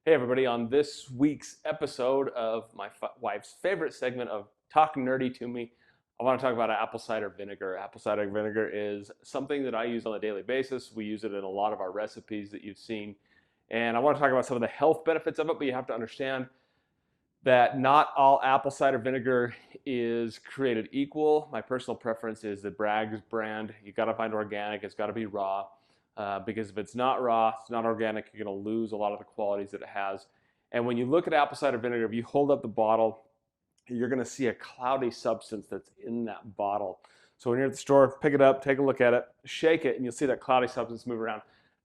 Hey everybody, on this week's episode of my wife's favorite segment of Talk Nerdy to Me, I want to talk about apple cider vinegar. Apple cider vinegar is something that I use on a daily basis. We use it in a lot of our recipes that you've seen. And I want to talk about some of the health benefits of it, but you have to understand that not all apple cider vinegar is created equal. My personal preference is the Bragg's brand. You got to find organic, it's got to be raw. Because if it's not raw, it's not organic, you're going to lose a lot of the qualities that it has. And when you look at apple cider vinegar, if you hold up the bottle, you're going to see a cloudy substance that's in that bottle. So when you're at the store, pick it up, take a look at it, shake it, and you'll see that cloudy substance move around.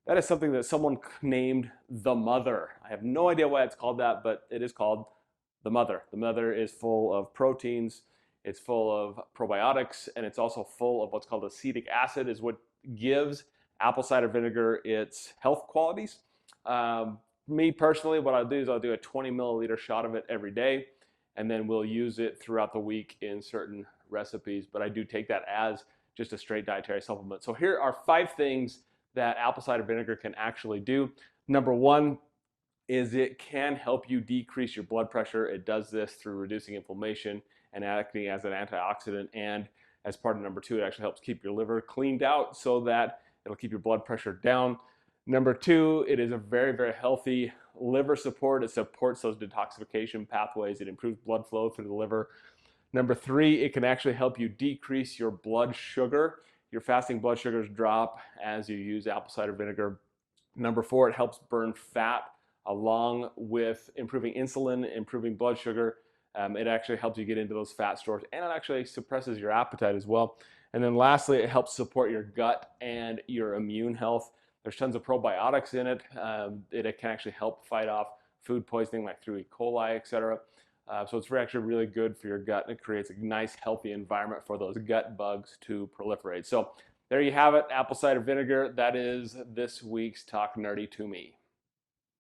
That is something that someone named the mother. I have no idea why it's called that, but it is called the mother. The mother is full of proteins, it's full of probiotics, and it's also full of what's called acetic acid, is what gives apple cider vinegar its health qualities. Me personally, what I'll do is I'll do a 20 milliliter shot of it every day, and then we'll use it throughout the week in certain recipes, but I do take that as just a straight dietary supplement. So here are 5 things that apple cider vinegar can actually do. Number 1 is it can help you decrease your blood pressure. It does this through reducing inflammation and acting as an antioxidant, and as part of number 2, it actually helps keep your liver cleaned out so that it'll keep your blood pressure down. Number 2, it is a very, very healthy liver support. It supports those detoxification pathways. It improves blood flow through the liver. Number 3, it can actually help you decrease your blood sugar. Your fasting blood sugars drop as you use apple cider vinegar. Number 4, it helps burn fat along with improving insulin, improving blood sugar. It actually helps you get into those fat stores, and it actually suppresses your appetite as well. And then lastly, it helps support your gut and your immune health. There's tons of probiotics in it. It can actually help fight off food poisoning like through E. coli, etc. So it's actually really good for your gut, and it creates a nice, healthy environment for those gut bugs to proliferate. So there you have it, apple cider vinegar. That is this week's Talk Nerdy to Me.